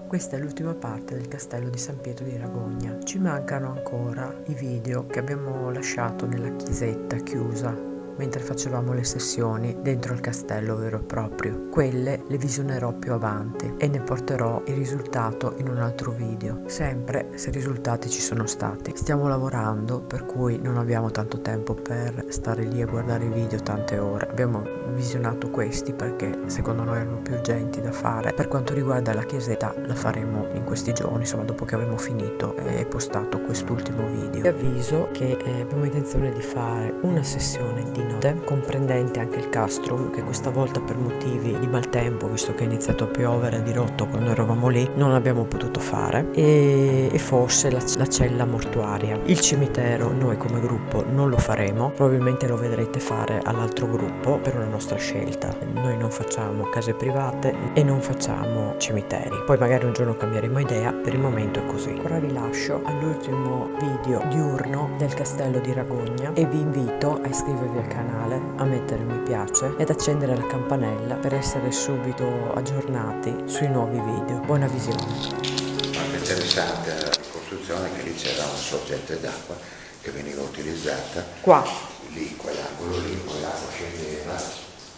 Questa è l'ultima parte del castello di San Pietro di Ragogna. Ci mancano ancora i video che abbiamo lasciato nella chiesetta chiusa mentre facevamo le sessioni dentro il castello vero e proprio. Quelle le visionerò più avanti e ne porterò il risultato in un altro video, sempre se risultati ci sono stati. Stiamo lavorando, per cui non abbiamo tanto tempo per stare lì a guardare i video tante ore. Abbiamo visionato questi perché secondo noi erano più urgenti da fare. Per quanto riguarda la chiesetta la faremo in questi giorni, insomma dopo che avremo finito e postato quest'ultimo video. Vi avviso che abbiamo intenzione di fare una sessione di notte comprendente anche il castrum, che questa volta per motivi di maltempo, visto che è iniziato a piovere a dirotto quando eravamo lì, non abbiamo potuto fare, e forse la cella mortuaria. Il cimitero noi come gruppo non lo faremo, probabilmente lo vedrete fare all'altro gruppo per una nostra scelta. Noi non facciamo case private e non facciamo cimiteri, poi magari un giorno cambieremo idea, per il momento è così. Ora vi lascio all'ultimo video diurno del castello di Ragogna e vi invito a iscrivervi al canale, a mettere mi piace e ad accendere la campanella per essere subito aggiornati sui nuovi video. Buona visione. Molto interessante la ricostruzione, che lì c'era una sorgente d'acqua che veniva utilizzata. Qua? Lì, quell'angolo lì, poi l'acqua scendeva.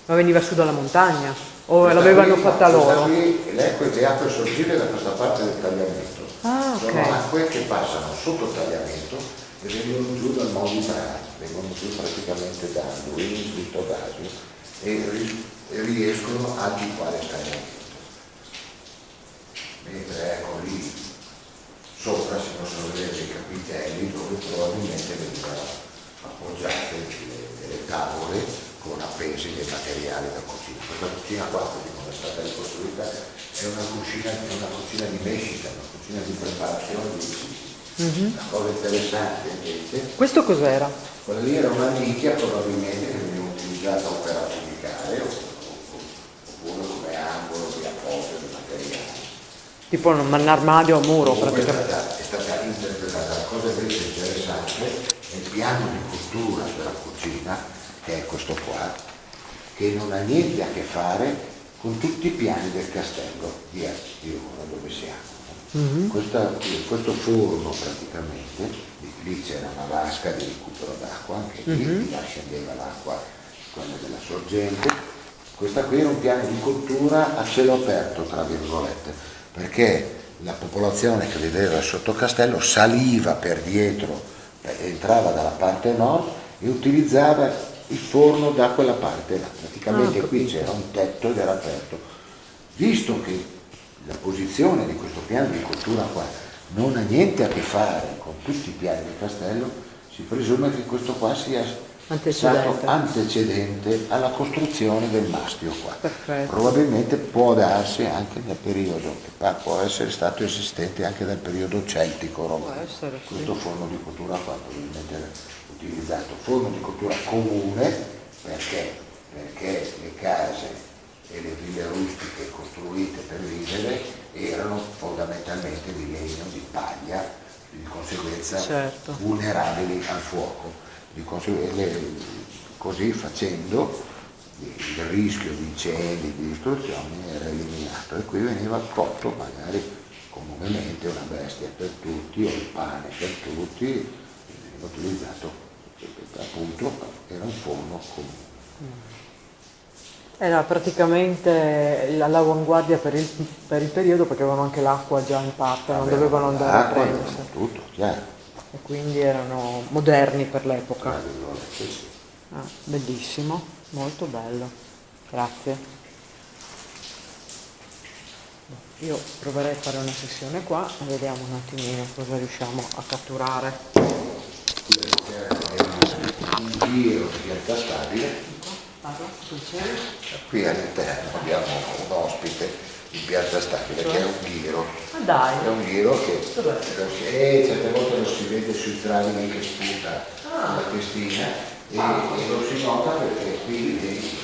Ma veniva su dalla montagna? O l'avevano fatta loro? Qui, le acque sorgibili da questa parte del tagliamento. Ah, ok. Sono acque che passano sotto il tagliamento e vengono giù dal Monte Brano, vengono giù praticamente da Luis, Vittogasio e riescono al di qua del tagliamento. Mentre ecco lì sopra si possono vedere dei capitelli dove probabilmente venivano appoggiate delle tavole con appesi dei materiali da cucina. Questa cucina qua, così come è stata ricostruita, è una cucina di mescita, una cucina di preparazione di cibi. Una cosa interessante invece. Questo cos'era? Quella lì era una nicchia probabilmente che veniva utilizzata o per affumicare oppure come angolo di appoggio di materiali. Tipo un armadio a muro Comunque praticamente. è stata interpretata. La cosa invece interessante è il piano di cottura della cucina, che è questo qua, che non ha niente a che fare con tutti i piani del castello di ora dove siamo. Questo forno praticamente, lì c'era una vasca di recupero d'acqua, anche lì là scendeva l'acqua, quella della sorgente. Questa qui era un piano di cottura a cielo aperto, tra virgolette, perché la popolazione che viveva sotto castello saliva per dietro, entrava dalla parte nord e utilizzava il forno da quella parte là. Praticamente qui c'era un tetto ed era aperto. Visto che la posizione di questo piano di cottura qua non ha niente a che fare con tutti i piani del castello, si presume che questo qua sia stato antecedente alla costruzione del mastio qua. Perfetto. Probabilmente può darsi anche nel periodo, può essere stato esistente anche nel periodo celtico romano. Questo forno di cottura qua probabilmente era utilizzato. Forno di cottura comune perché le case e le ville rustiche costruite per vivere erano fondamentalmente di legno, di paglia, di conseguenza vulnerabili al fuoco. Così facendo il rischio di incendi, di distruzioni era eliminato e qui veniva cotto magari comunemente una bestia per tutti o il pane per tutti, veniva utilizzato appunto, era un forno comune. Era praticamente all'avanguardia per il periodo, perché avevano anche l'acqua già in parte, non dovevano andare a prendersi. Tutto, chiaro. E quindi erano moderni per l'epoca. Bellissimo, molto bello, grazie. Io proverei a fare una sessione qua, vediamo un attimino cosa riusciamo a catturare. Un giro di pianta stabile. Qui all'interno abbiamo un ospite in pianta stabile che è un ghiro. È un ghiro che certe volte lo si vede sui travi che sputa la testina e lo si nota perché qui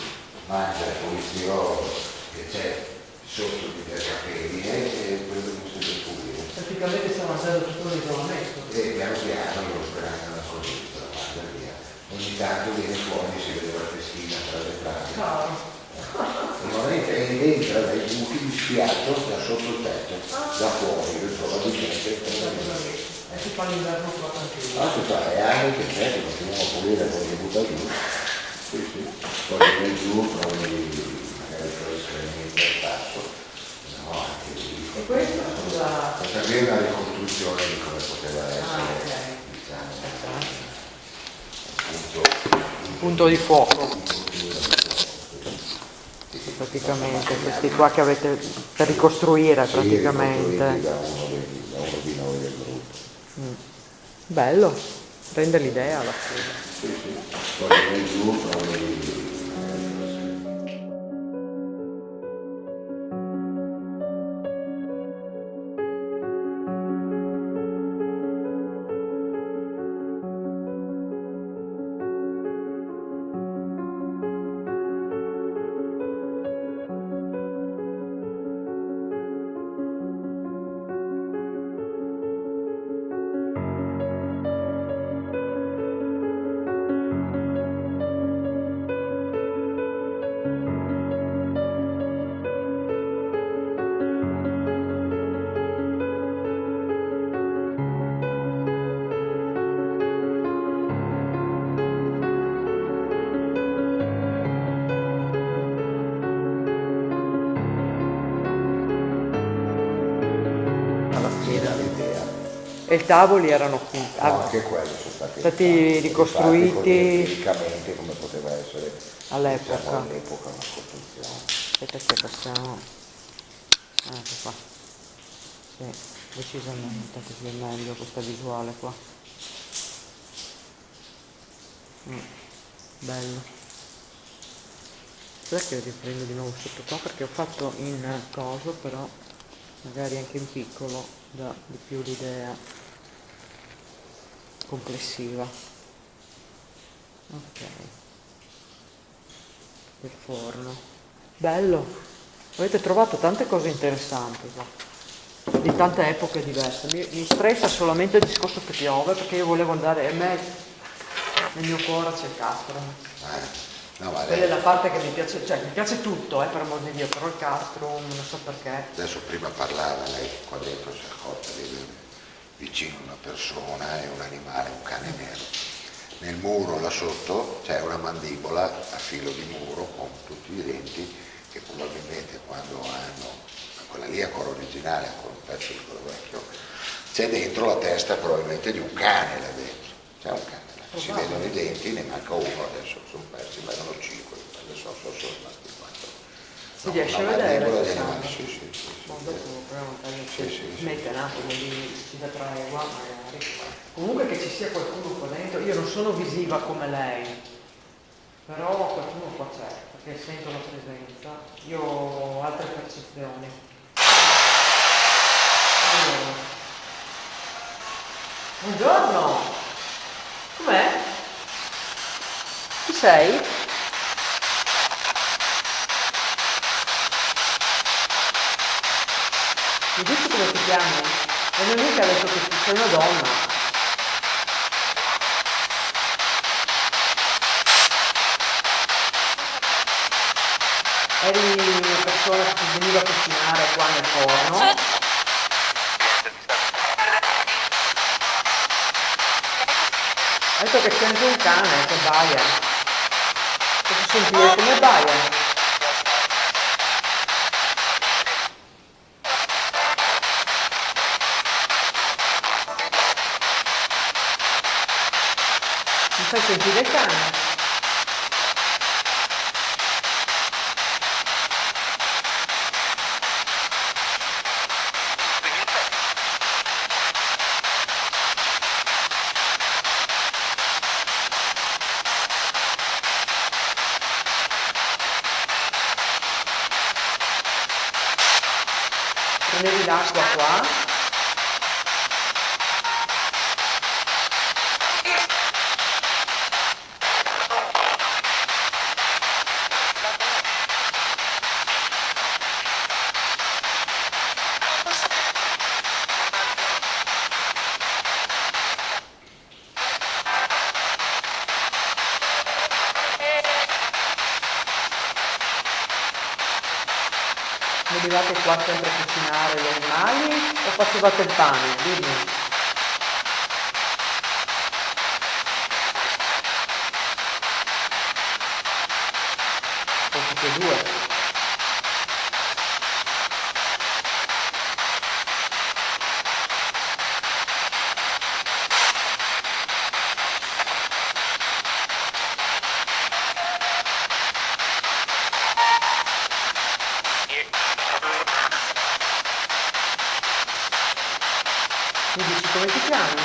mangia il polistirolo che c'è sotto di capelli e quello non si deve pulire. Praticamente stiamo andando tutto l'isolamento. E piano piano lo sgranano così, se la manda via. Ogni tanto viene fuori, si vede la testina tra le travi. E non entra dai buchi di spiaggia da sotto il tetto, da fuori, probabilmente. E si fa l'inverno qua tranquillo. Si fa, è anni che c'è, che continuiamo a pulire poi che butta giù. Sì. Poi viene giù, poi magari può essere il passo. No, anche lì. E questo scusa? Questa qui è una ricostruzione di come poteva essere, Ok. diciamo, Punto di fuoco. Praticamente questi qua che avete per ricostruire praticamente. Da uno di noi del gruppo. Bello, rende l'idea alla fine. Sì. Poi viene giù, poi E i tavoli erano qui, anche quelli sono stati ricostruiti tecnicamente come poteva essere all'epoca. Diciamo, all'epoca una costruzione. Aspetta che passiamo. Ecco qua. Sì, decisamente così è meglio questa visuale qua. Bello. Aspetta che riprendo di nuovo sotto qua perché ho fatto in coso, però magari anche in piccolo dà di più l'idea complessiva. Ok. Il forno. Bello. Avete trovato tante cose interessanti qua, di tante epoche diverse. Mi stressa solamente il discorso che piove perché io volevo andare, e me nel mio cuore c'è il castrum. No, ma Quella è la parte che mi piace, cioè mi piace tutto, per amor di Dio, però il castrum non so perché. adesso prima parlava lei qua dentro si è accorta di avere vicino una persona e un animale, un cane nero. Nel muro là sotto c'è una mandibola a filo di muro con tutti i denti che probabilmente quando hanno, quella lì è ancora originale, ancora un pezzo di quello vecchio, c'è dentro la testa probabilmente di un cane là dentro, c'è un cane là. Si vedono i denti, ne manca uno adesso, sono persi, ma erano 5, adesso sono rimasti 4. Si riesce a vedere? Sì. Dopo proviamo a tagliare, Sì. smette un attimo di da tregua magari. Comunque che ci sia qualcuno qua dentro, io non sono visiva come lei, però qualcuno qua c'è, perché sento la presenza, io ho altre percezioni. Allora. Buongiorno! Com'è? Chi sei? Mi dici come ti chiami? E non mica ha detto che sei una donna. Eri una persona che veniva a cucinare qua nel forno. Ha detto che sente un cane che baia. Posso sentire come baia? Mi fai sentire il cane? Prendevi l'acqua qua? Venivate qua sempre a cucinare gli animali o facevate il pane? Dimmi. O tutti e due? Mi dici come ti chiami?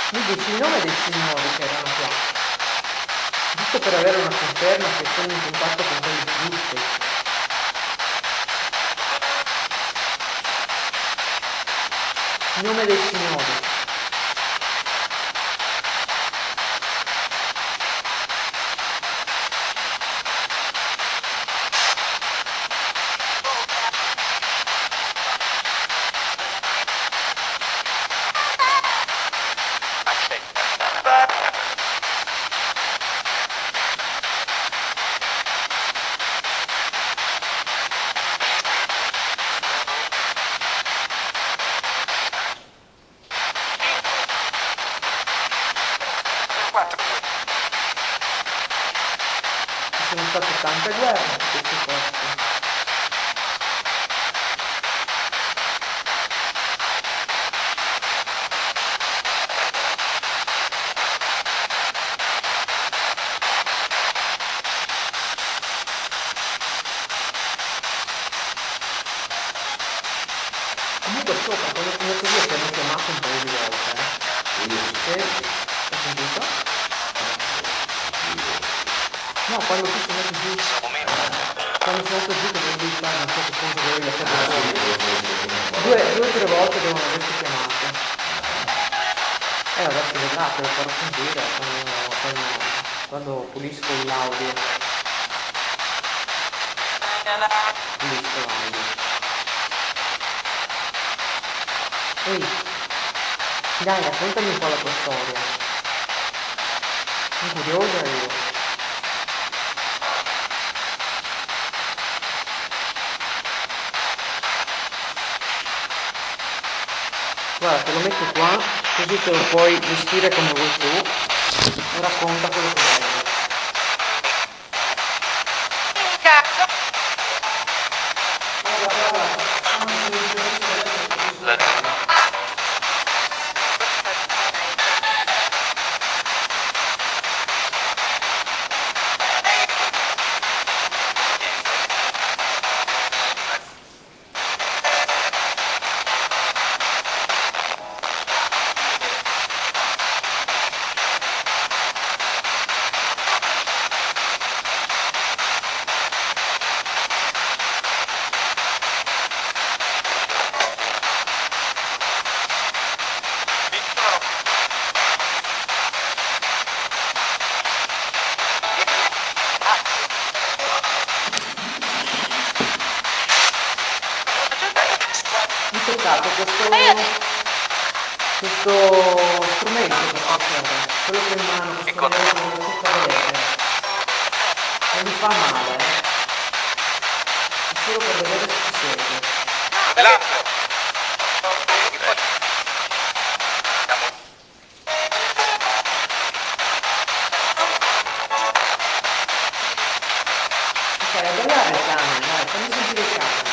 Mi dici il nome dei signori che erano qua? Giusto per avere una conferma che sono in contatto con quelli giusti. Il nome dei signori. Ci sono state tante guerre in questi posti. Comunque sopra, quando sono andato via ti hanno chiamato un paio di volte, Sì? Hai sentito? No, quando tu sono andato giù, quando sono andato giù che dovevi fare una certa cosa che dovevi lasciare due o tre volte devono averti chiamato. Adesso vedrà, te lo farò sentire quando pulisco l'audio. Pulisco l'audio. Ehi, dai, raccontami un po' la tua storia. Sono curiosa io. Guarda, te lo metto qua, così te lo puoi vestire come vuoi tu e racconta quello che vuoi. Mi è toccato questo strumento per facere, quello che ho in mano, questo vedere, non mi fa male, è solo per vedere se ci siete. Ok, a ballare il cane, dai, fammi sentire il cane.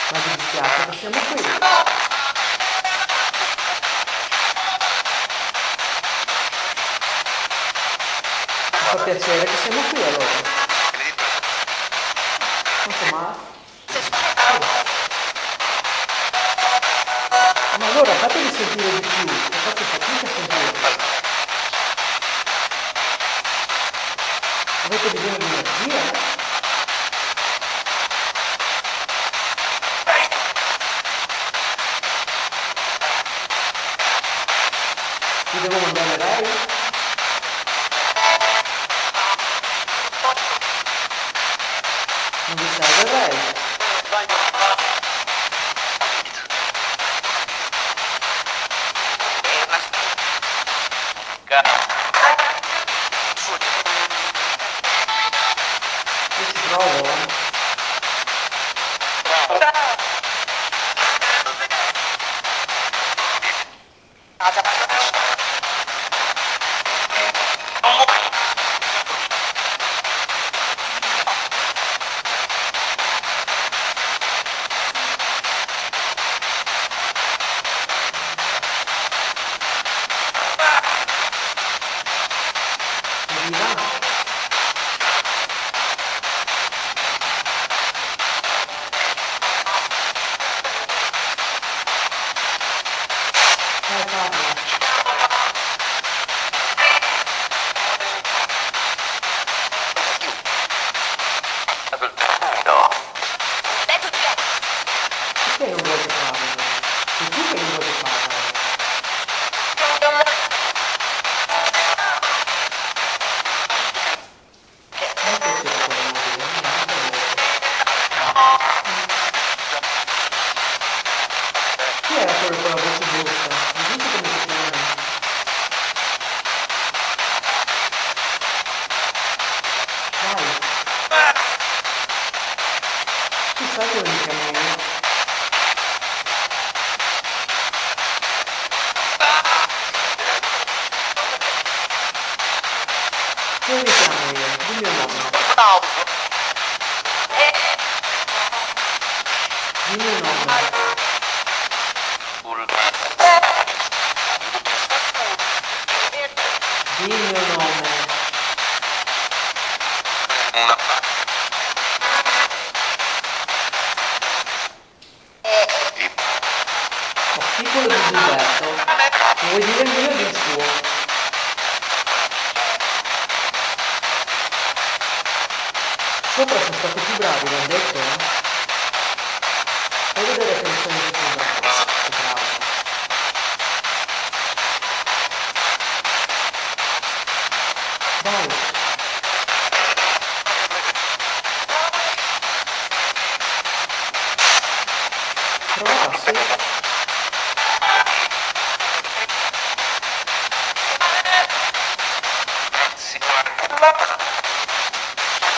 Ma mi dispiace che siamo qui. Mi fa piacere che siamo qui allora. Quanto male? Ma Allora fatemi sentire di più, che faccio fatica a sentire. Avete bisogno di energia? Vi devo mandare lei? Non vi serve lei? Io ci provo. Arriva? Parla. Perché non vuoi che parli? Sei tu che non vuoi che parli? Non è che sei chi era quello con la voce brutta? Mi dici come si chiama? Dai, tu sai come mi chiamo io? Come mi chiamo io? Dimmi il nome. Dimmi il nome. Dimmi il nome. Piccolo di Gilberto. Non vuoi dire il mio o il suo? Sopra sono stati più bravi, l'hanno detto? Fai vedere che sono più bravi. Che bravi. Dai. Provassi.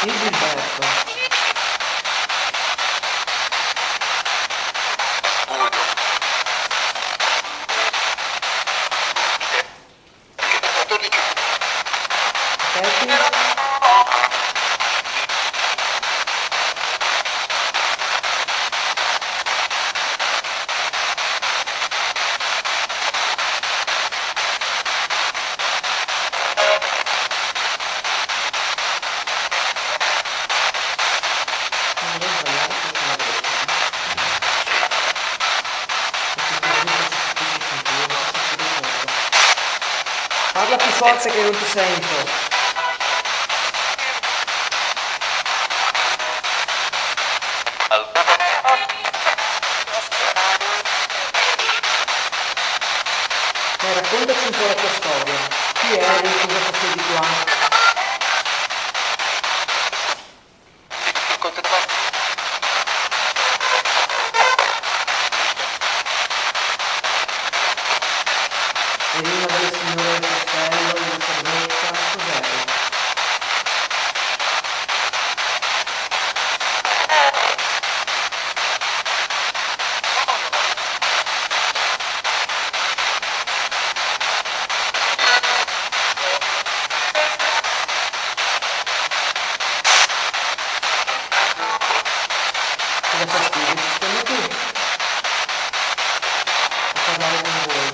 Il Gilberto. Aspetti. Non devo sbagliare perché la verità. Parla più forte che non ti sento. Raccontaci un po' la tua storia. Chi eri? Cosa facevi qua? Eri una delle signore del castello, della servetta, cos'eri? Ti dà fastidio, ci stiamo qui a parlare con voi.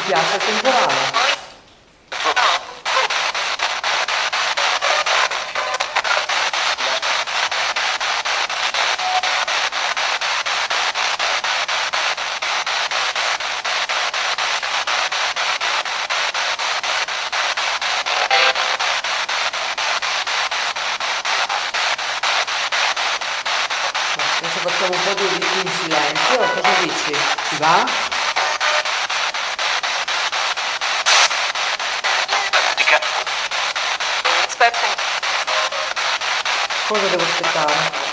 piace il temporale? Adesso facciamo un po' di riti in silenzio, cosa dici? Ci va? Cosa devo aspettare?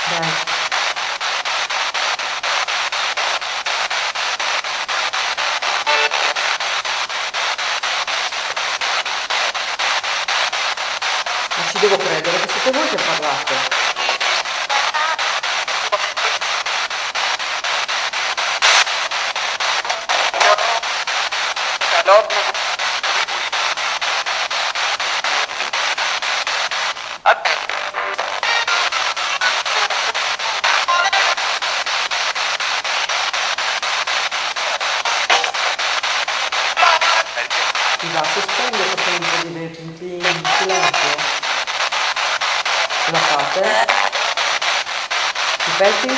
Dai. Ma ci devo credere che siete voi che parlate. Ti va, sospendo e facciamo un po' di riti in silenzio? Ce la fate? Ripeti?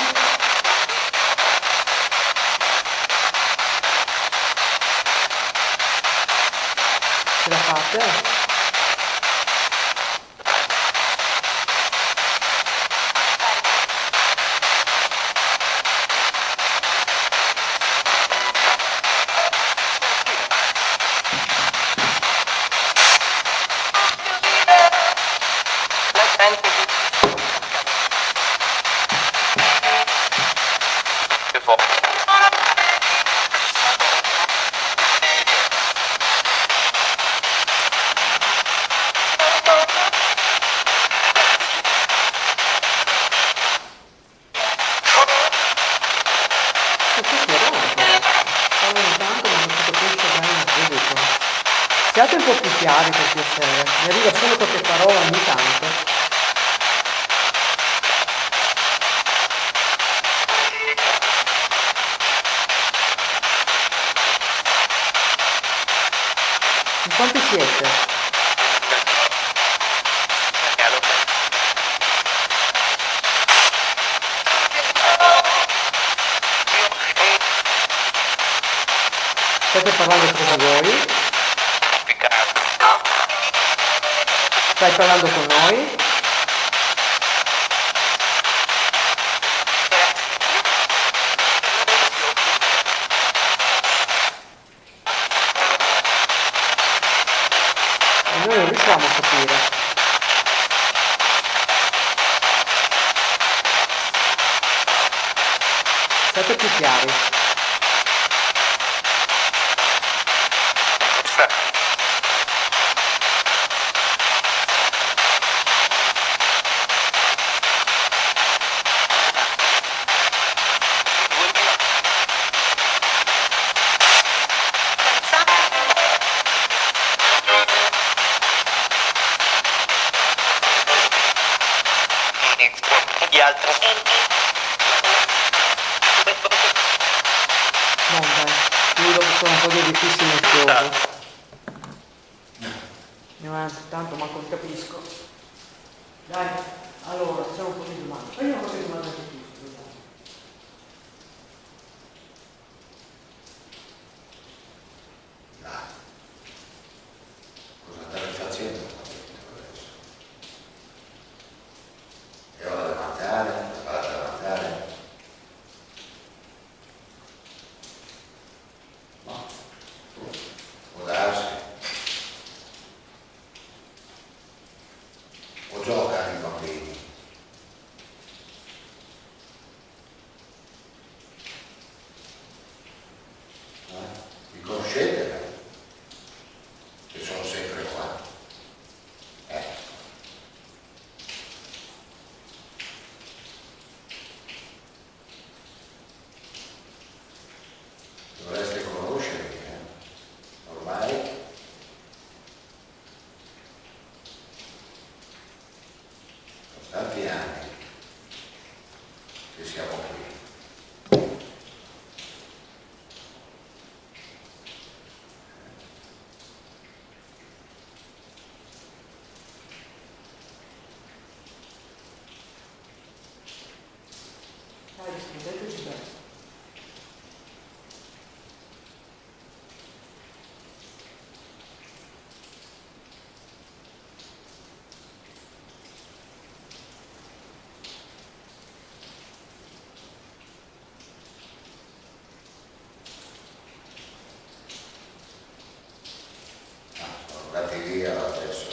Ce la fate? Ogni tanto non si capisce bene subito. Siate un po' più chiari per piacere, mi arriva solo qualche parola ogni tanto. In quanti siete? State parlando tra di voi? Stai parlando con noi? E noi non riusciamo a capire. Siate più chiari. Gli altri. No, dai, io dopo sono un po' di riti silenziosi. Tanto manco ne capisco. Dai, allora, facciamo un po' di domande. Fai un po' di domande anche tu. Cosa stai facendo adesso? È ora da mangiare? Vado da mangiare? No. Può darsi. O giocano i bambini? via adesso.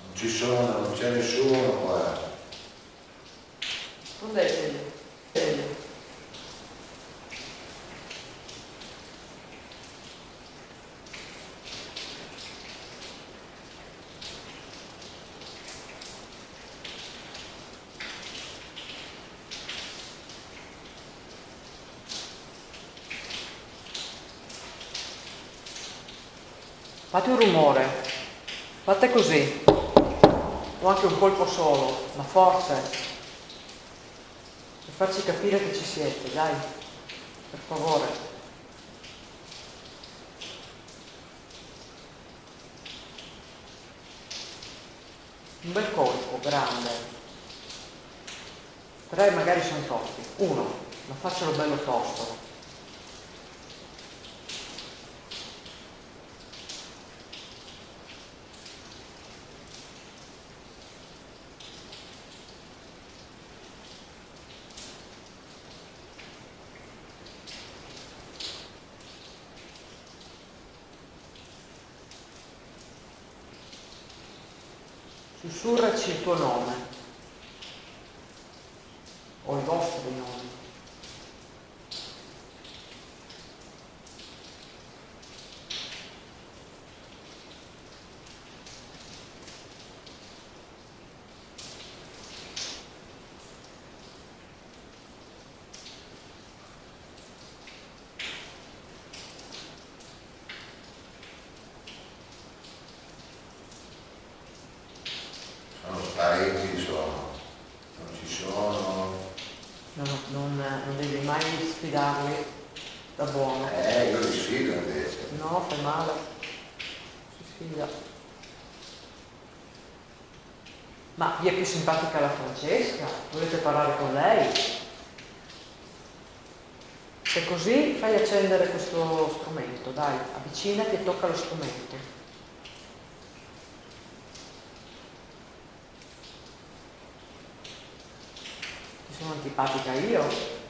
Non ci sono, non c'è nessuno qua. Rispondeteli. Fate un rumore, fate così, o anche un colpo solo, ma forte, per farci capire che ci siete, dai, per favore. Un bel colpo, grande. 3 magari sono troppi, 1, ma faccelo bello tosto. Sussurraci il tuo nome, o i vostri nomi. Sono spariti, sono. Non ci sono. Non devi mai sfidarli da buono. Io li sfido adesso. No, fai male. Si sfida. Ma vi è più simpatica la Francesca? Volete parlare con lei? Se così, fai accendere questo strumento, dai, avvicinati e tocca lo strumento. Ti sono antipatica io?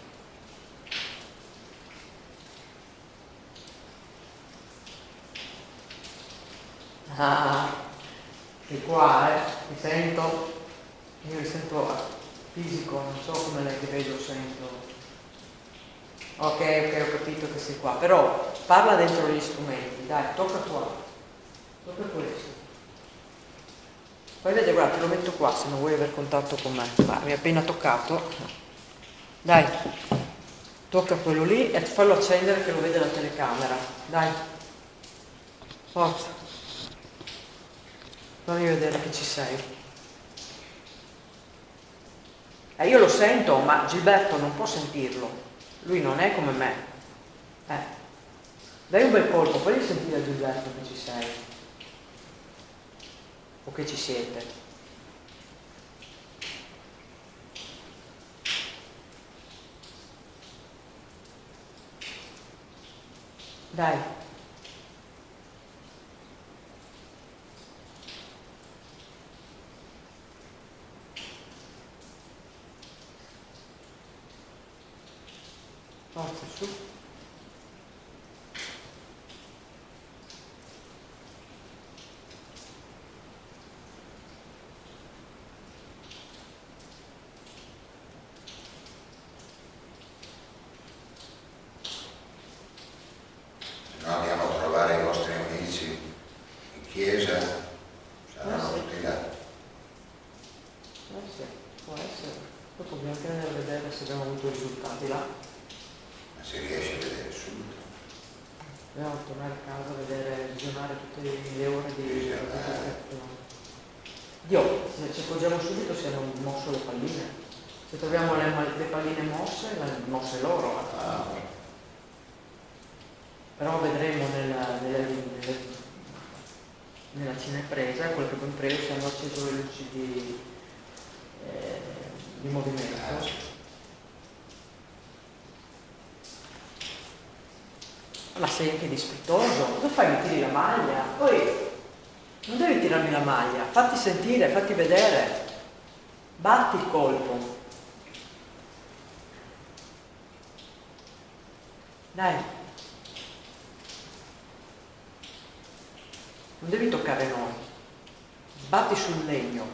Ah, sei qua, ti sento. Io li sento fisico, non so come lei ti vedo, sento. Ok, ho capito che sei qua, però parla dentro gli strumenti, dai, tocca qua, tocca questo. Poi vedi, guarda, te lo metto qua se non vuoi avere contatto con me. Ma mi ha appena toccato. Dai, tocca quello lì e fallo accendere che lo vede la telecamera. Dai, forza. Fammi vedere che ci sei. Io lo sento, ma Gilberto non può sentirlo. Lui non è come me. Dai un bel colpo, fagli sentire a Gilberto che ci sei. O che ci siete. Dai. Forza, su. Se no andiamo a trovare i vostri amici in chiesa, saranno tutti là. Sì, può essere. Poi dobbiamo anche andare a vedere se abbiamo avuto risultati là. Ma si riesce a vedere subito. Dobbiamo tornare a casa a vedere, visionare tutte le ore di registrazione. Dio, se ci accorgiamo subito se hanno mosso le palline. Se troviamo le palline mosse, le hanno mosse loro. Però vedremo nella cinepresa, quel che abbiamo preso, se hanno acceso le luci di movimento. Ma sei anche dispettoso, cosa fai? Mi tiri la maglia? Poi non devi tirarmi la maglia, fatti sentire, fatti vedere, batti il colpo. Dai. non devi toccare noi, sbatti sul legno,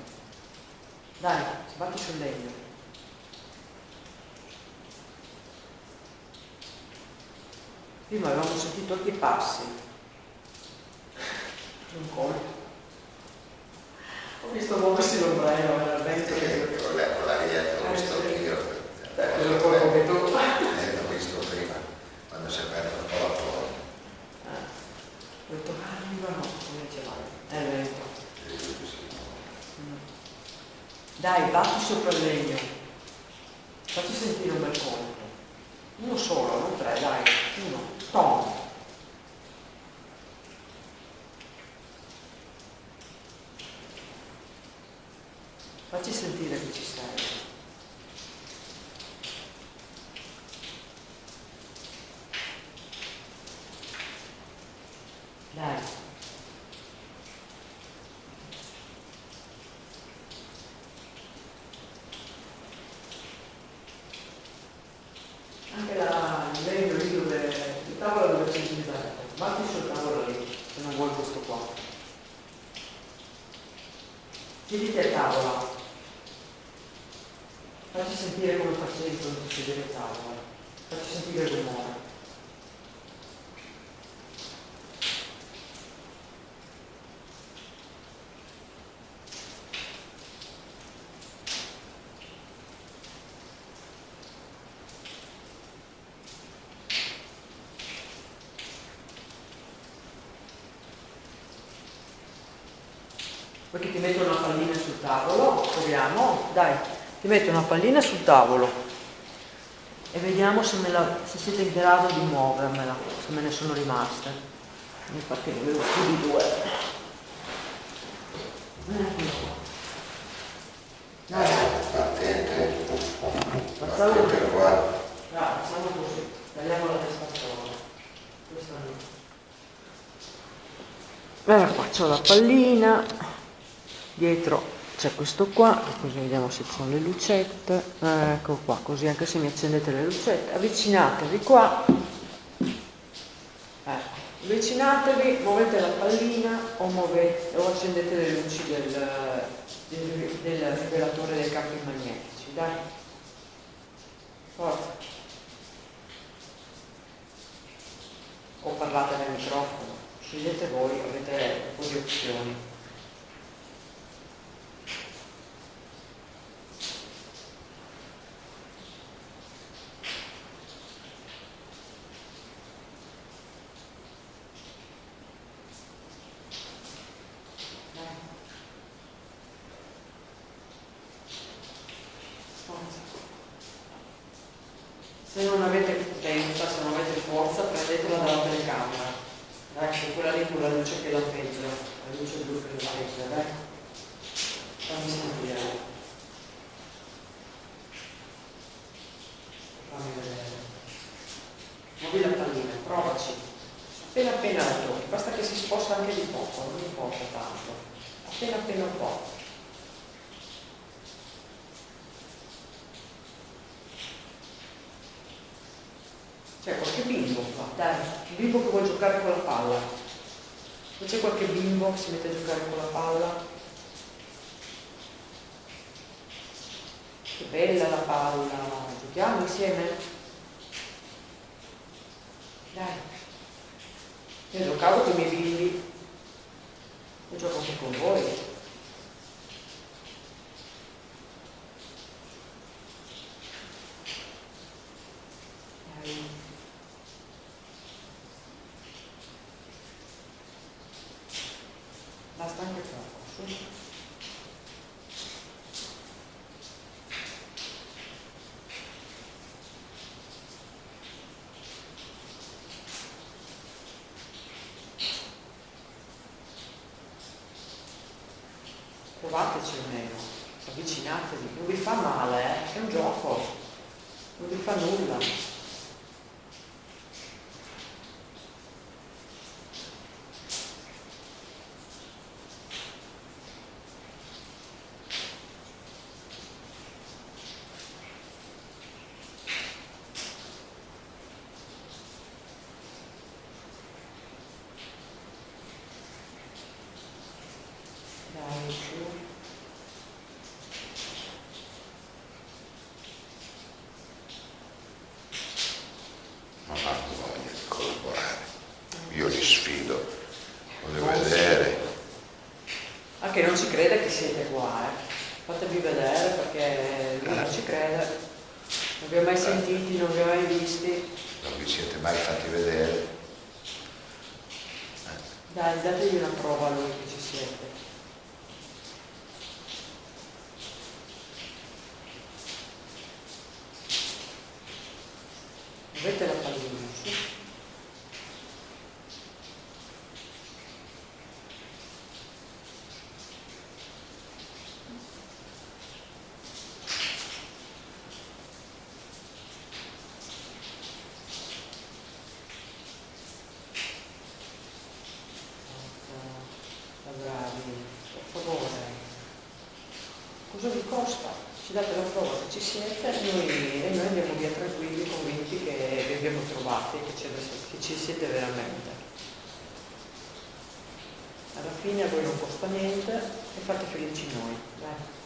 dai, sbatti sul legno. Prima avevamo sentito anche i passi, non colpo. Ho visto muoversi l'ombrello nel vento che... Con la rietta l'ho visto io. Quello colpo che tu... L'ho visto prima, quando si è aperto un po' la porta. Ho detto, arriva no, come ce vai? È lento. Dai, batti sopra il legno. Facci sentire un bel colpo. Uno solo, non tre, dai. Uno. Tom. Facci sentire che ci sei. Dai. Anche il legno lì dove... il tavolo dove c'è il diserto. Batti sul tavolo lì, se non vuoi questo qua. Siediti a tavola. Facci sentire come facevi quando ti sedevi a tavola. Facci sentire il rumore. Poi che ti metto una pallina sul tavolo, proviamo, dai, ti metto una pallina sul tavolo e vediamo se siete in grado di muovermela, se me ne sono rimaste. Infatti ne avevo più di due. Dai, Attente. facciamo Attente qua. così, tagliamo la testa fuori. Questa no. Allora qua c'ho la pallina. Dietro c'è questo qua, così vediamo se ci sono le lucette, ecco qua, così anche se mi accendete le lucette, avvicinatevi qua, ecco, avvicinatevi, muovete la pallina o accendete le luci del rivelatore dei campi magnetici, dai, forza, o parlate nel microfono, scegliete voi, avete un po' di opzioni. Se non avete potenza, se non avete forza, prendetela dalla telecamera. Dai, che quella lì con la luce che lampeggia, la luce blu che lampeggia, dai. Fammi sentire. Fammi vedere. Muovi la pallina, provaci. Appena appena la tocchi, basta che si sposta anche di poco, non importa tanto. Appena appena un po'. C'è qualche bimbo qua, dai, un bimbo che vuole giocare con la palla. Non c'è qualche bimbo che si mette a giocare con la palla? Che bella la palla, giochiamo insieme? Dai, io giocavo con i miei bimbi, io gioco anche con voi. Dai. Basta anche poco, su. Provateci almeno, avvicinatevi, non vi fa male, è un gioco, non vi fa nulla. Dai, su. Non hanno voglia di collaborare. Io li sfido, voglio vedere. Anche non ci crede che siete qua, fatevi vedere perché lui non ci crede. Non vi ho mai sentiti, non vi ho mai visti. Non vi siete mai fatti vedere? Dai, dategli una prova a lui che ci siete. Avete la pallina, sì? Bravi, per favore. Cosa vi costa? Ci date la prova che ci siete e noi andiamo via tranquilli, convinti che vi abbiamo trovati, che ci siete veramente. Alla fine a voi non costa niente e fate felici noi. Dai.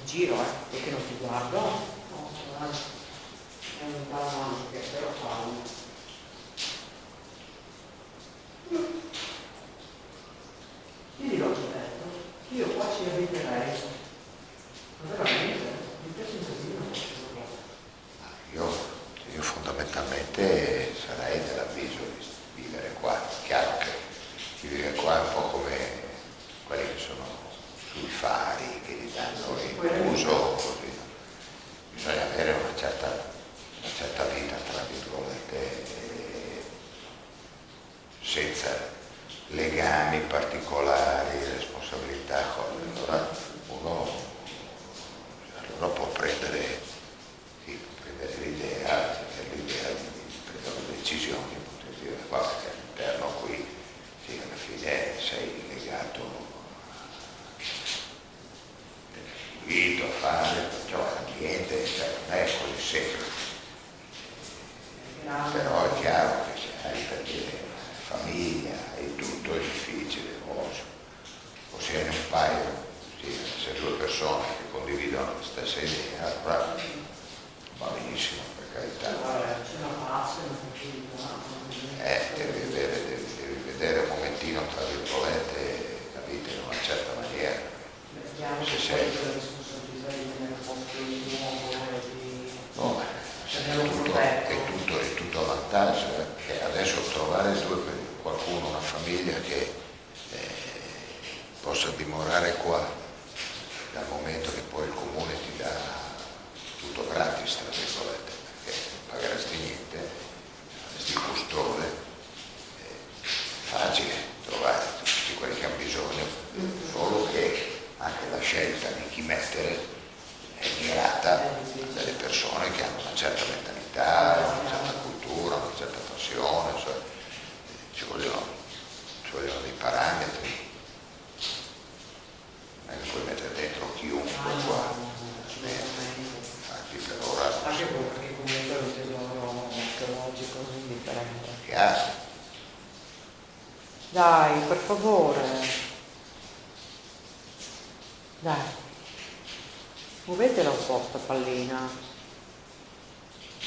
Giro, perché non ti guardo? No, è un po' che però fallo. Io gliel'ho detto, io qua ci abiterei. Ma veramente? Mi piace un casino. Io fondamentalmente sarei dell'avviso di vivere qua. È chiaro che chi vive qua è un po' come quelli che sono sui fari, che gli danno il uso, così. Bisogna avere una certa vita, tra virgolette, senza legami particolari, responsabilità, allora uno può prendere l'idea di prendere decisioni, poter dire guarda che all'interno qui sì, alla fine sei legato a fare, perciò l'ambiente non è così semplice. Però è chiaro che se hai per dire famiglia e tutto è difficile, o se hai un paio, sì, se due persone che condividono la stessa idea, allora va benissimo, per carità. Devi vedere un momentino, tra virgolette, la vita in una certa maniera. Se sei... No, è tutto a vantaggio, perché adesso trovare qualcuno, una famiglia che possa dimorare qua, dal momento che poi il comune ti dà tutto gratis, tra virgolette, perché non pagheresti niente, saresti il custode, è facile trovare tutti quelli che hanno bisogno, solo che anche la scelta di chi mettere è mirata dalle persone che hanno una certa mentalità, una certa cultura, una certa passione, cioè, ci vogliono dei parametri, non è che puoi mettere dentro chiunque qua, infatti per ora... Anche perché comunque è un tesoro archeologico, non indifferente. Chiaro. Dai, per favore. Dai. Muovetela un po' sta pallina.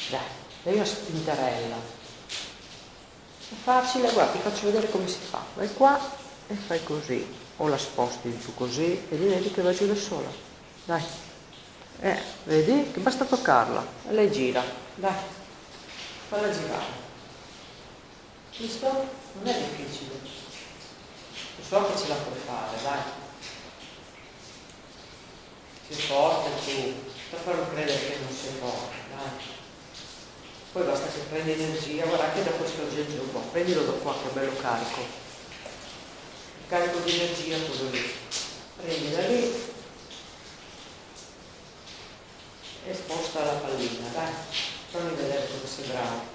Dai, dai una spintarella. È facile, guarda, ti faccio vedere come si fa. Vai qua e fai così. O la sposti giù così e vedi che va giù da sola. Dai. Vedi? Che basta toccarla. E lei gira. Dai. Falla girare. Visto? Non è difficile. So che ce la puoi fare, dai. Sei forte tu, per farlo credere che non sei forte, dai. Poi basta che prendi energia, guarda anche da questo genio qua, prendilo da qua che è bello carico. Il carico di energia quello lì. Prendi da lì e sposta la pallina, dai. Fammi vedere come sei bravo.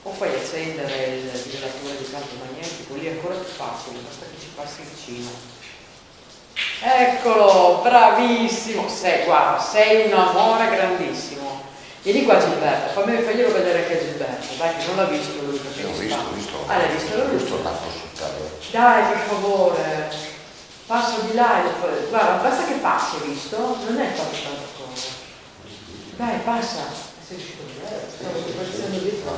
O fai accendere il vibratore di campo magnetico, lì è ancora più facile, basta che ci passi vicino. Eccolo, bravissimo. Guarda, sei un amore grandissimo. Vieni qua Gilberto, faglielo vedere che è Gilberto, dai che non l'ha visto lui perché L'ho visto. Ah, l'hai visto lui? Giusto la consultare. Dai, per favore, passa di là guarda, basta che passi, hai visto? Non è fatto tanta cosa. Dai, passa. Sei riuscito a vedere? Stavo facendo dietro.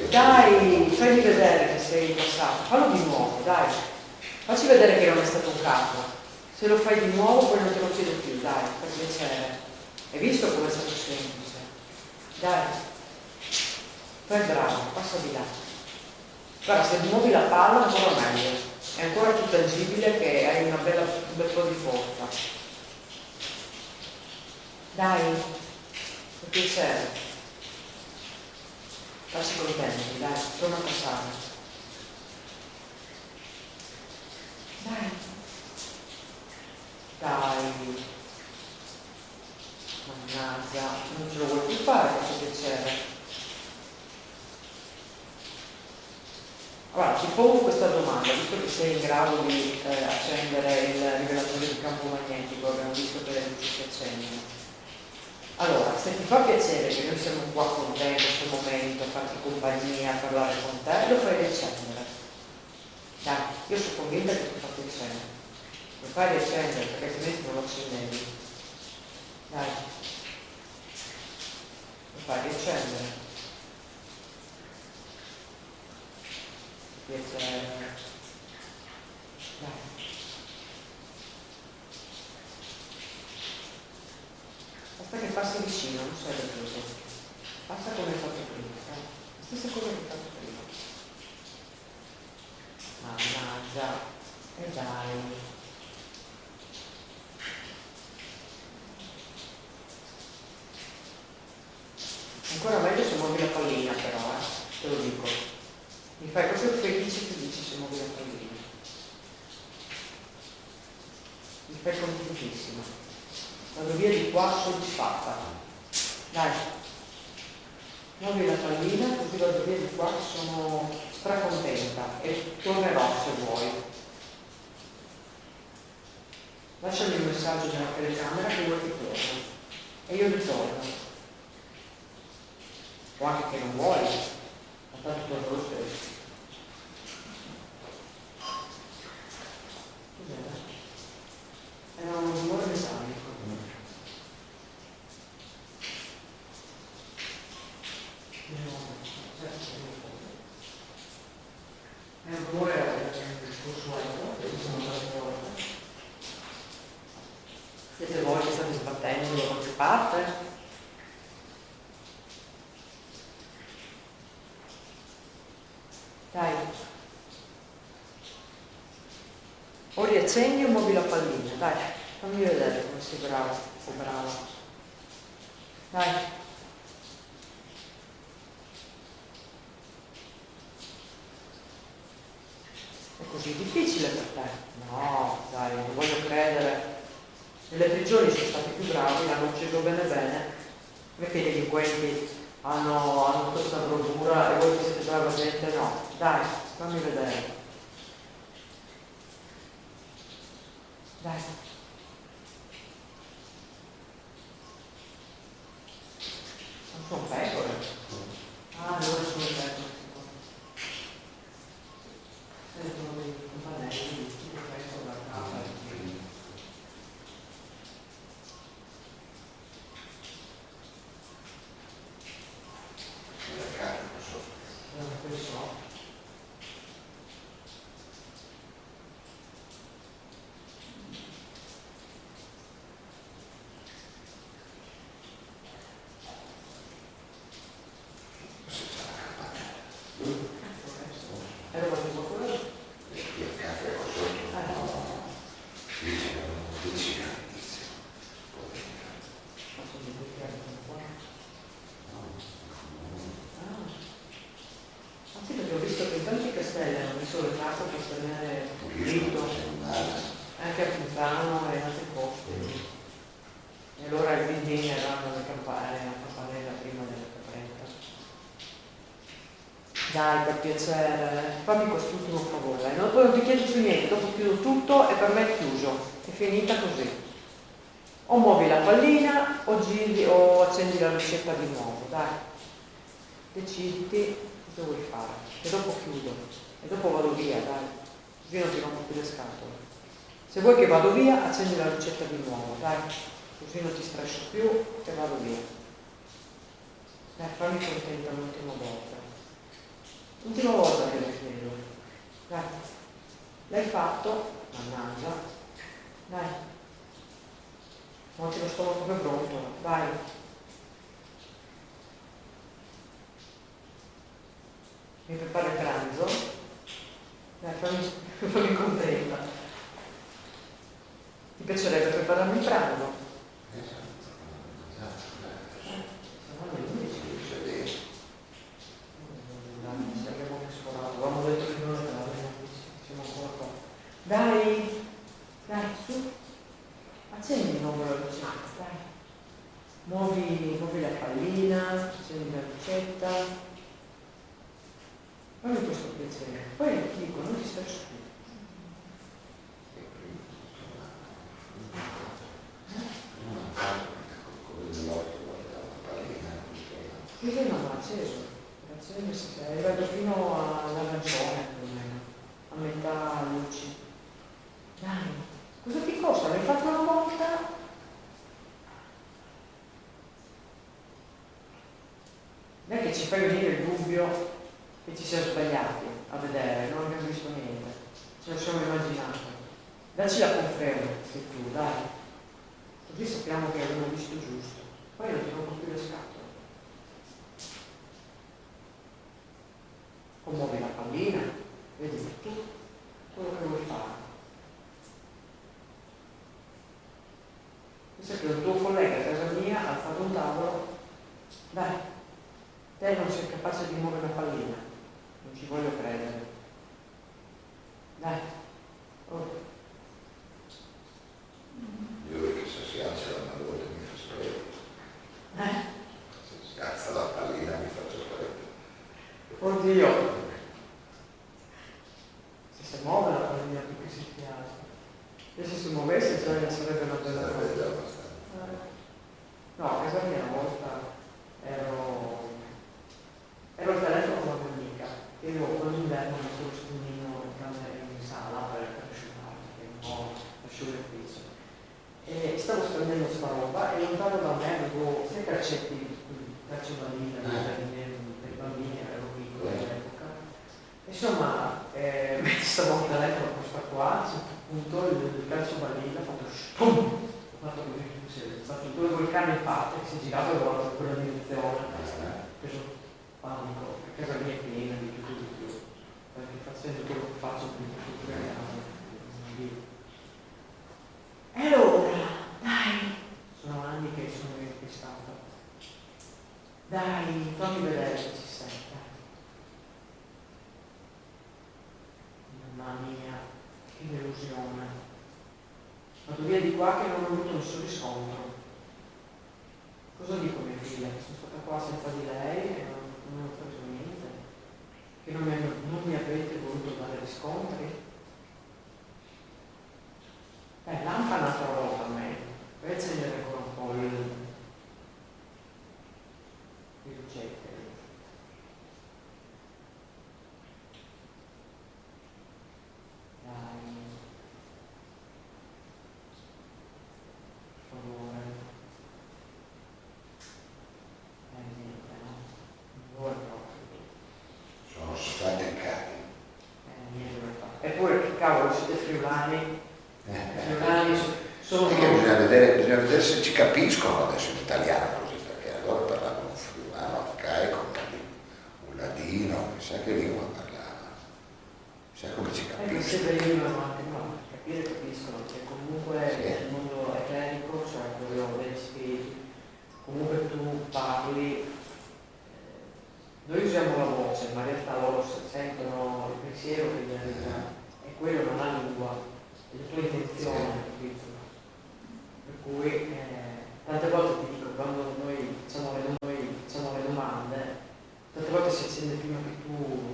Dai, fagli vedere che sei passato, fallo di nuovo, dai. Facci vedere che non è stato un caso. Se lo fai di nuovo poi non te lo chiedo più, dai, per piacere. Hai visto come è stato semplice? Dai, fai bravo, passa di là. Guarda, se muovi la palla ancora meglio, è ancora più tangibile che hai un bel po' di forza. Dai, per piacere. Passi contenti, dai, torna a passare. Dai. Dai. Mannaggia, non ce lo vuoi più fare questo piacere. Allora, ti pongo questa domanda, visto che sei in grado di accendere il rivelatore di campo magnetico, abbiamo visto che le luci si accendono. Allora, se ti fa piacere che noi siamo qua con te in questo momento, a farti compagnia, a parlare con te, lo fai riaccendere. Dai, io sono convinta che ti fa piacere. Lo fai riaccendere perché altrimenti non lo accendevi. Dai, lo fai riaccendere. Piacere. Dai. Basta che passi vicino, non serve più così. Passa come hai fatto prima, la stessa cosa che hai fatto prima. Mannaggia, e dai. Ancora meglio se muovi la pallina però, te lo dico. Mi fai proprio felice se muovi la pallina. Mi fai contentissimo. Vado via di qua soddisfatta. Dai, muovi la pallina così vado via di qua, sono stracontenta e tornerò se vuoi. Lasciami il messaggio nella telecamera che vuoi che torno e io ritorno. O anche che non vuoi, ma tanto torno lo stesso. Cos'era? Era un rumore metallico. È un rumore del consueto, siete voi che state sbattendo da qualche parte? Dai. O riaccendi o muovi la pallina, dai, fammi vedere come sei bravo o brava. Dai. È così difficile per te? No, dai, non voglio credere. Nelle prigioni sono stati più bravi, l'hanno ucciso bene bene, perché i delinquenti hanno questa bravura e voi che siete brava gente no. Dai, fammi vedere. Dai. Non sono pecore. Ah, allora sono pecore. Sono dei campanelli di pecore da casa. Non so. Era qualche qualcuno? Sì, perché ho visto che in tanti castelli hanno messo le case per tenere dritto, anche a Pinzano e in altri posti. E allora i bambini erano le campanelle, la campanella prima della capretta. Dai, per piacere, fammi quest'ultimo favore. Poi non ti chiedo più niente, dopo chiudo tutto e per me è chiuso. È finita così. O muovi la pallina o giri o accendi la lucetta di nuovo, dai. Deciditi cosa vuoi fare. E dopo chiudo. E dopo vado via, dai. Così non ti rompo più le scatole. Se vuoi che vado via, accendi la lucetta di nuovo, dai. Così non ti stresso più e vado via. Dai, fammi contenta l'ultima volta. L'ultima volta che lo chiedo. Dai. L'hai fatto? Mannaggia. Dai. Oggi lo stomaco è pronto. Vai. Mi preparo il pranzo. Dai, fammi contenta. Ti piacerebbe prepararmi il pranzo? Avevamo detto finora che siamo ancora qua. Dai, dai, su. Accendi di nuovo la lucetta, dai. Muovi la pallina, accendi la lucetta. Fammi questo piacere. Poi ti dico, non ti stresso più. Sì, no, ma acceso. È arrivato fino all'arancione, più o meno. A metà luci. Dai, cosa ti costa? L'hai fatto una volta? Non è che ci fai venire il dubbio che ci siamo sbagliati a vedere, non abbiamo visto niente, ce lo siamo immaginato. Dacci la conferma, se tu, dai. Così sappiamo che abbiamo visto giusto. Poi non ti rompo più le scatole. O muovi la pallina, vedi tu quello che vuoi fare. Pensa che un tuo collega a casa mia ha fatto un tavolo, dai, te non sei capace di muovere la pallina, non ci voglio credere. Dai, oh. Io che se si alza la mano mi fa freddo. Se si alza la pallina mi faccio freddo. Oddio, se si muove la pallina più che si alza. E se si muovesse sarebbe una bella cosa. No, a casa mia una volta ero al telefono con una mia amica. Io con l'inverno metto lo stendino in sala per asciugare, perché un po' asciugatrice. E stavo spendendo sta roba e lontano da me avevo 6 calcetti, calciobalina per i bambini, ero piccolo all'epoca. Insomma, stavolta a letto con questa qua, a un certo punto il calciobalina ha fatto spum, ho fatto così, si è stato tutto il vulcano in parte, si è girato e ha guardato in quella direzione, ho preso panico, perché casa mia è piena di tutto di più, perché facendo quello che faccio più tutto e allora, dai, sono anni che sono stata. Dai, fammi vedere se ci sei, dai. Mamma mia, che delusione. Vado via di qua che non ho avuto nessun riscontro. Cosa dico a mia figlia? Che sono stata qua senza di lei e non ho preso niente? Che non mi avete voluto dare riscontri? Lampa un'altra volta a me, per accendere ancora un po' le lucette. Dai, per favore. Niente, no? Non vuoi proprio. Sono spaventati. Niente da fare. Eppure che cavolo siete friulani? Friulani sono... Perché bisogna vedere se ci capiscono adesso in italiano così, perché allora parlavano un friulano arcaico, un ladino, chissà che lingua parlava, chissà come ci capiscono. Se venivano anche no, capire capiscono, perché comunque Sì. nel mondo eclerico, cioè quello degli spiriti, comunque tu parli, noi usiamo la voce, ma in realtà loro sentono il pensiero che viene da e quello non ha lingua, è la tua intenzione, capito? Per cui tante volte ti dico, quando noi facciamo le domande, tante volte si accende prima che tu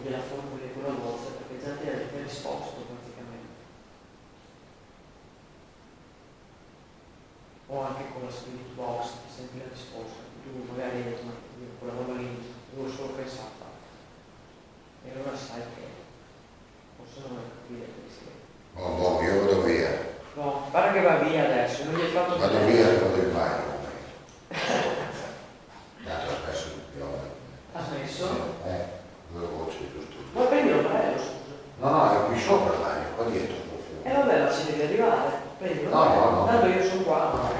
con la spirit box, ti senti la risposta, tu magari hai detto, ma io quella roba lì, devo solo pensata. E allora sai che forse non vuoi capire questo. Oh, io vado via. No, guarda che va via adesso, non gli hai fatto Vado bene. via, vado in bagno. Tanto spesso mi piove. Ha smesso? Due voci giusto. Ma prendi l'ombrello, scusa. No, è qui sopra il bagno, qua dietro. E vabbè, ma ci devi arrivare. Prendi No, l'ombrello. no. Tanto io sono qua.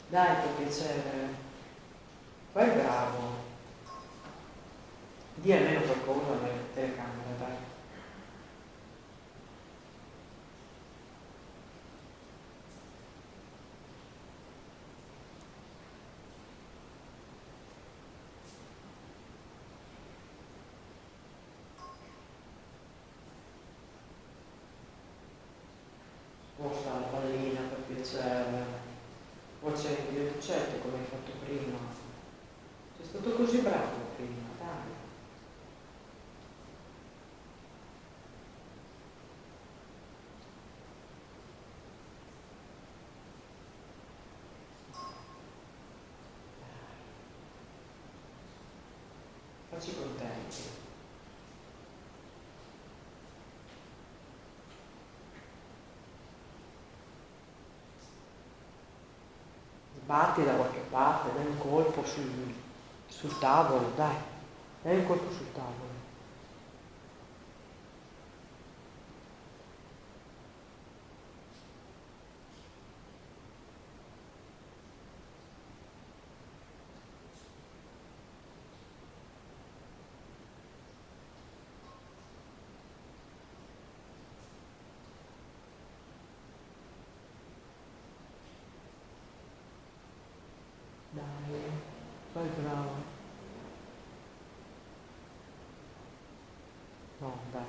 Dai, per piacere. Poi è bravo. Dì almeno qualcosa alla telecamera, dai. Sposta la pallina per piacere. Poi accendi le lucette come hai fatto prima. Sei stato così bravo prima, dai. Facci contenti. Sbatti da qualche parte, dai un colpo sul tavolo, dai. Dai un colpo sul tavolo. Dai, fai bravo. No, dai.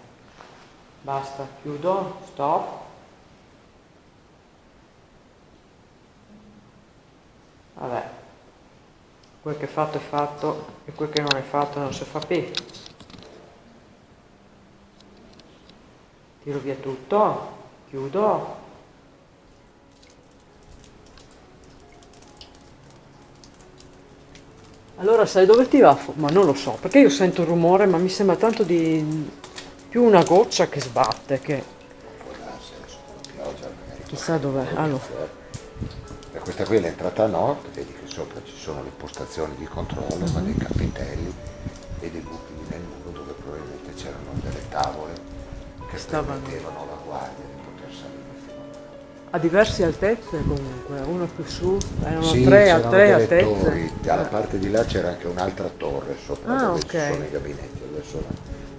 Basta, chiudo, stop. Vabbè, quel che è fatto e quel che non è fatto non si fa più. Tiro via tutto, chiudo. Allora sai dove ti va? Ma non lo so, perché io sento il rumore, ma mi sembra tanto di più una goccia che sbatte, che Può darsi adesso con la pioggia magari. chissà dov'è. Allora, E questa qui è l'entrata nord, vedi che sopra ci sono le postazioni di controllo, ma dei capitelli e dei buchi nel muro dove probabilmente c'erano delle tavole che stavano permettevano alla guardia di poter salire fino a là. a diverse altezze comunque, uno più su, erano Sì, tre c'erano delle altezze. torri, dalla parte di là c'era anche un'altra torre sopra Ah, dove ci ok. sono i gabinetti, adesso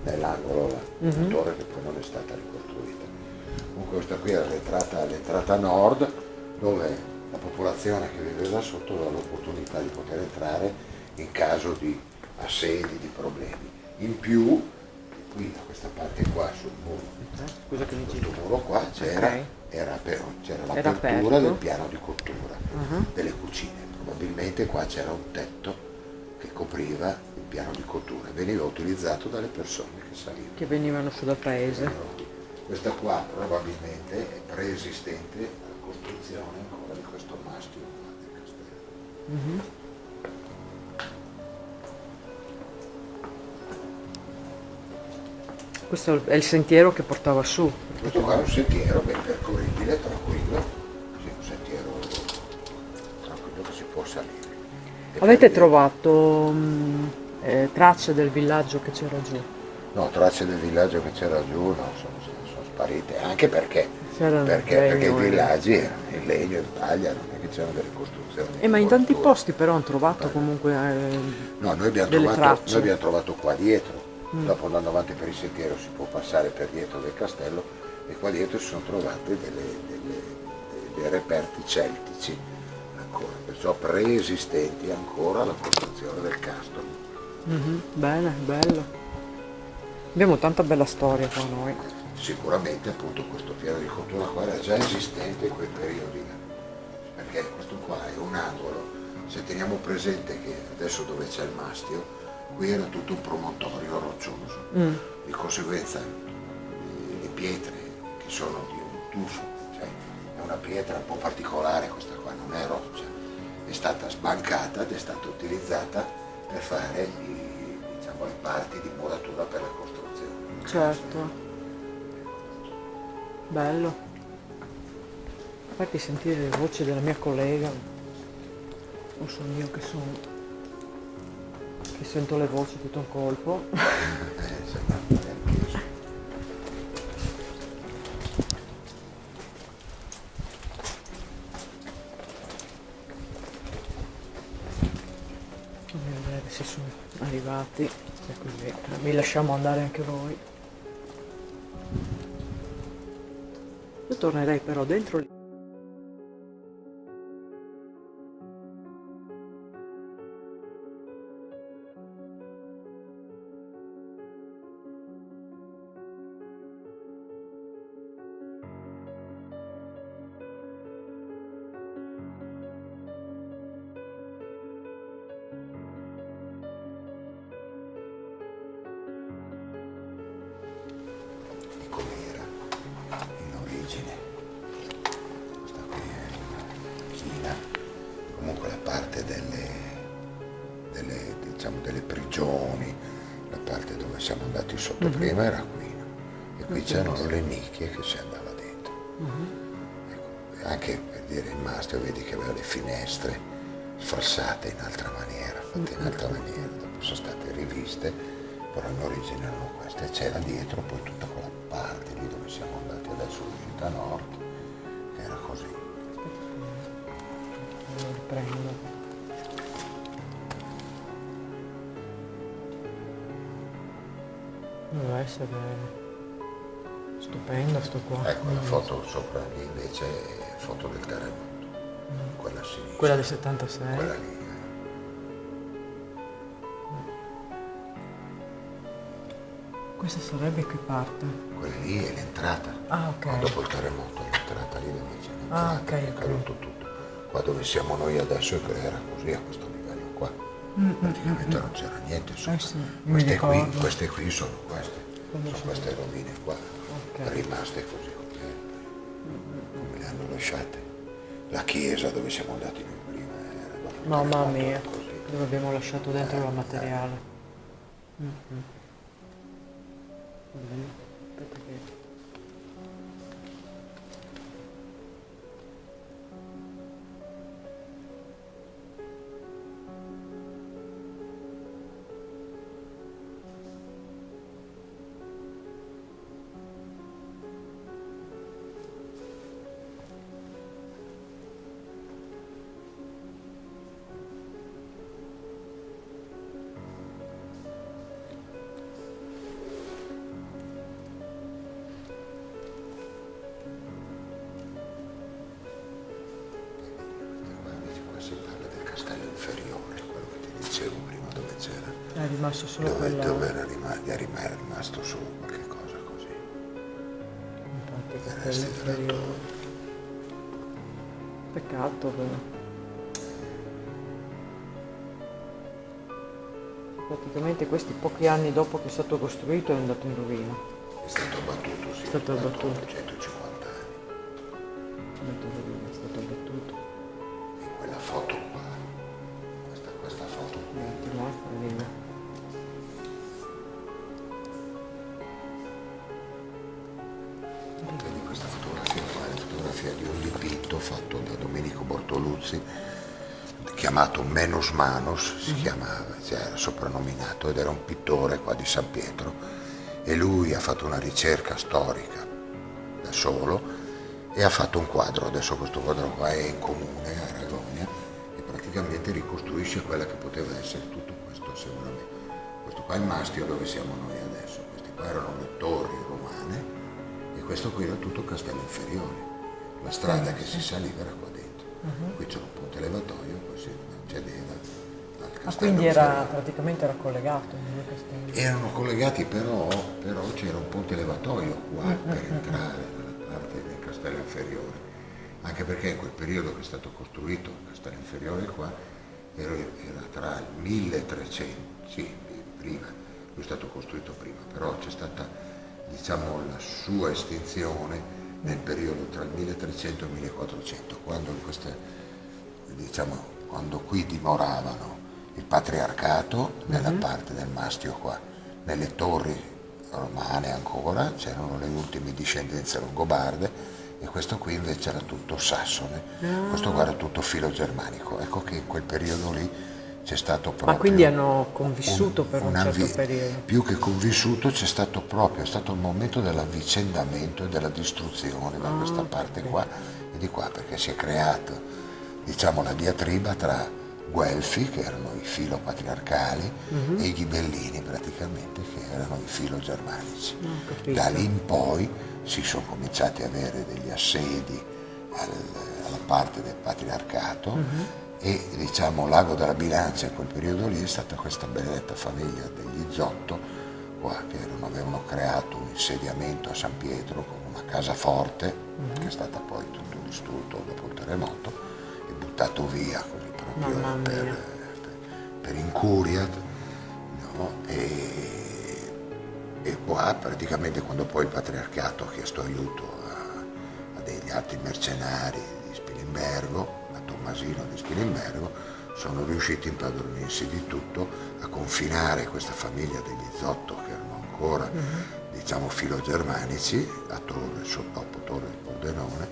nell'angolo là, una torre che poi non è stata ricostruita. Comunque questa qui era l'entrata nord, dove la popolazione che viveva sotto aveva l'opportunità di poter entrare in caso di assedi, di problemi. In più, qui da questa parte qua sul muro, Scusa che mi questo giro. muro qua c'era, Ok. c'era Era l'apertura aperto. del piano di cottura delle cucine. Probabilmente qua c'era un tetto che copriva il piano di cottura e veniva utilizzato dalle persone che salivano. Che venivano su dal paese. Questa qua probabilmente è preesistente alla costruzione ancora di questo mastio qua del castello. Questo è il sentiero che portava su. Questo qua è un sentiero ben percorribile, tranquillo, sì, un sentiero tranquillo che si può salire. E Avete poi- trovato tracce del villaggio che c'era giù? No, tracce del villaggio che c'era giù no, sono sparite, anche perché, C'era il perché i legno, villaggi erano in legno, in paglia, non è che c'erano delle costruzioni. ma in tanti volturi. posti però hanno trovato comunque No, noi abbiamo, delle trovato, tracce. noi abbiamo trovato qua dietro, dopo andando avanti per il sentiero si può passare per dietro del castello e qua dietro si sono trovate dei reperti celtici, ancora, perciò preesistenti ancora alla costruzione del castro. Bene, bello. Abbiamo tanta bella storia qua noi. Sicuramente appunto questo piano di cottura qua era già esistente in quei periodi, perché questo qua è un angolo, se teniamo presente che adesso dove c'è il mastio, qui era tutto un promontorio roccioso, di conseguenza le pietre che sono di un tufo, cioè è una pietra un po' particolare, questa qua non è roccia, è stata sbancata ed è stata utilizzata per fare diciamo, le parti di muratura per la costruzione. Certo, bello. Infatti sentire le voci della mia collega, o sono io che sento le voci tutto un colpo. Sembra anch'io sì. Fammi vedere se sono arrivati, e così vi lasciamo andare anche voi. Io tornerei però dentro lì. Di com'era in origine. Questa qui è una china, comunque la parte diciamo, delle prigioni, la parte dove siamo andati sotto prima era qui, no? E qui c'erano le nicchie che si andava dentro. Ecco, e anche per dire il mastro vedi che aveva le finestre sfarsate in altra maniera, fatte in altra maniera, dopo sono state riviste, però in origine erano queste. C'era dietro poi tutta quella parte lì dove siamo andati adesso l'uscita nord, che era così. Lo riprendo. Deve essere stupendo sto qua. Ecco la foto sopra lì invece è foto del terremoto, quella a sinistra. Quella del 76. Quella lì. Questa sarebbe che parte? Quella lì è l'entrata. Ah, ok. Dopo il terremoto è l'entrata lì dove c'è l'entrata, Ah, ok, è ok. caduto tutto. Qua dove siamo noi adesso era così a questo livello qua. Praticamente non c'era niente. Insomma. Sì, mi ricordo. Queste qui sono queste. Come Sono sono? queste rovine qua. Ok. Rimaste così. Come le hanno lasciate. La chiesa dove siamo andati noi prima era dopo il Mamma terremoto, mia, era così. dove abbiamo lasciato dentro il materiale. Bene. Aspetta che... Qua si parla del castello inferiore, quello che ti dicevo prima, dove c'era. È rimasto solo Dove quella... era rimasto solo qualche cosa così. Infatti, I castello resti della inferiore. Peccato però. Praticamente questi pochi anni dopo che è stato costruito è andato in rovina. È stato abbattuto, sì, È stato abbattuto. 150 anni. È andato in rovina, è stato abbattuto. E quella foto qua, questa foto qui, Di là, rovina. vedi questa fotografia qua, è la fotografia di un dipinto fatto da Domenico Bortoluzzi, chiamato Menos Manos, si chiamava, cioè era soprannominato, ed era un pittore qua di San Pietro, e lui ha fatto una ricerca storica da solo e ha fatto un quadro. Adesso questo quadro qua è in comune a Ragogna e praticamente ricostruisce quella che poteva essere tutto questo assembramento. Questo qua è il mastio dove siamo noi adesso, queste qua erano le torri romane e questo qui era tutto castello inferiore, la strada che si saliva era qua dentro. Qui c'era un ponte elevatoio, poi si accedeva al castello. Ah, quindi era inferiore. praticamente era collegato il due castelli. Erano collegati però c'era un ponte elevatoio qua per entrare dalla parte del castello inferiore, anche perché in quel periodo che è stato costruito il castello inferiore qua era tra il 1300, sì, prima, lui è stato costruito prima, però c'è stata diciamo la sua estinzione nel periodo tra il 1300 e il 1400, quando qui dimoravano il patriarcato nella parte del Mastio qua, nelle torri romane ancora, c'erano le ultime discendenze longobarde, e questo qui invece era tutto sassone, questo qua era tutto filo germanico. Ecco che in quel periodo lì c'è stato proprio... Ma quindi hanno convissuto per un certo periodo? Più che convissuto è stato il momento dell'avvicendamento e della distruzione da questa parte qua e di qua, perché si è creata, diciamo, la diatriba tra Guelfi, che erano i filo patriarcali, e i Ghibellini praticamente, che erano i filo germanici. Da lì in poi si sono cominciati ad avere degli assedi alla parte del patriarcato, e diciamo Lago della Bilancia in quel periodo lì è stata questa benedetta famiglia degli Zotto qua, che avevano creato un insediamento a San Pietro con una casaforte che è stata poi tutto distrutto dopo il terremoto e buttato via così proprio per incuria, no? E qua praticamente, quando poi il patriarcato ha chiesto aiuto a degli altri mercenari di Spilimbergo, a Tommasino di Spilimbergo, sono riusciti a impadronirsi di tutto, a confinare questa famiglia degli Zotto, che erano ancora diciamo filogermanici, a Torre, dopo Torre del Pordenone,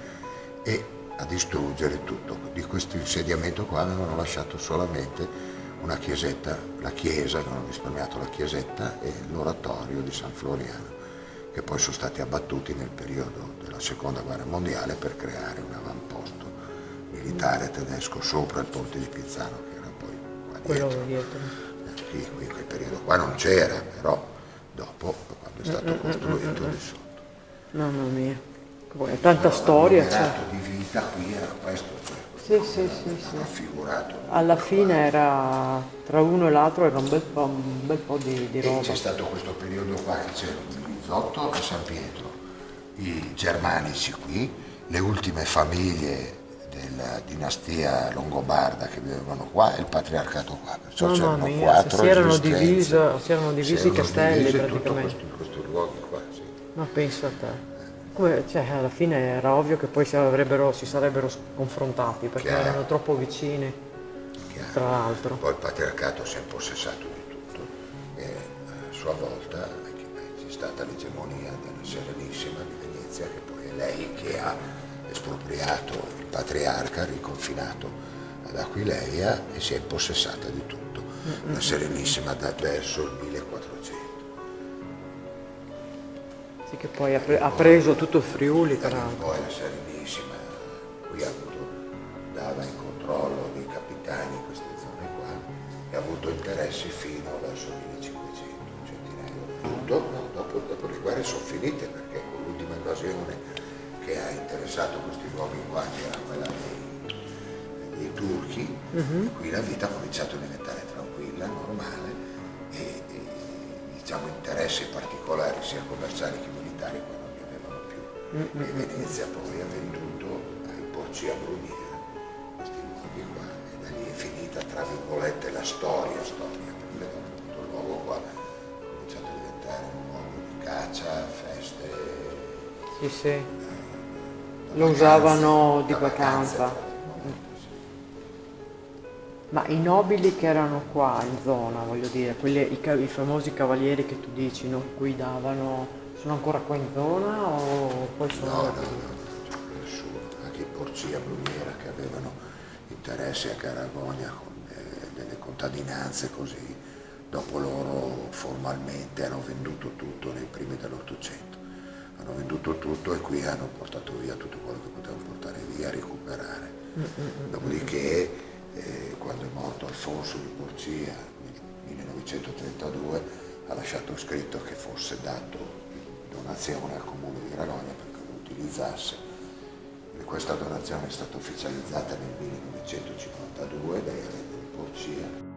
e a distruggere tutto. Di questo insediamento qua avevano lasciato solamente una chiesetta, la chiesa, avevano risparmiato la chiesetta e l'oratorio di San Floriano, che poi sono stati abbattuti nel periodo della seconda guerra mondiale per creare un avamposto militare tedesco sopra il ponte di Pizzano, che era poi qua dietro. Quello dietro. Sì, qui in quel periodo qua non c'era, però dopo, quando è stato costruito di sotto. Mamma mia, poi tanta storia c'è. Il di vita qui era questo, cioè, Sì. raffigurato. Alla fine era, tra uno e l'altro era un bel po' di E roba. c'è stato questo periodo qua che c'erano gli Zotto a San Pietro, i germanici qui, le ultime famiglie della dinastia longobarda che vivevano qua e il patriarcato qua. Perciò Mamma c'erano mia, quattro si erano esistenze. divisi i castelli divisi praticamente. tutto questi luoghi qua, sì. Ma penso a te. Come, cioè, alla fine era ovvio che poi si sarebbero confrontati perché Chiaro. erano troppo vicini, Chiaro. tra l'altro. Poi il patriarcato si è impossessato di tutto e a sua volta c'è stata l'egemonia della Serenissima di Venezia, che poi è lei che ha espropriato il patriarca, riconfinato ad Aquileia, e si è impossessata di tutto. La Serenissima verso il 1400. Sì, che poi ha preso tutto il Friuli, Da lì in peraltro. poi la Serenissima qui dava in controllo dei capitani in queste zone qua e ha avuto interessi fino verso il 1500, tutto, no, dopo le guerre sono finite, perché con l'ultima invasione che ha interessato questi luoghi qua, che era quella dei turchi, qui la vita ha cominciato a diventare tranquilla, normale, e diciamo interessi particolari sia commerciali che militari qua non ne avevano più. E Venezia poi ha venduto ai Porcia Bruniera questi luoghi qua, e da lì è finita, tra virgolette, la storia, perché dopo il luogo qua ha cominciato a diventare un luogo di caccia, feste. Sì. Lo usavano di da vacanza. sì. Ma i nobili che erano qua in zona, voglio dire, i famosi cavalieri che tu dici non guidavano, sono ancora qua in zona o poi sono No, andati non via? c'è più nessuno, anche i Porcia Bruniera che avevano interessi a Garagogna con delle contadinanze così, dopo loro formalmente hanno venduto tutto nei primi dell'Ottocento. Hanno venduto tutto e qui hanno portato via tutto quello che potevano portare via, recuperare. Dopodiché, quando è morto Alfonso di Porcia nel 1932, ha lasciato scritto che fosse dato in donazione al comune di Ragogna perché lo utilizzasse. E questa donazione è stata ufficializzata nel 1952 dai re di Porcia.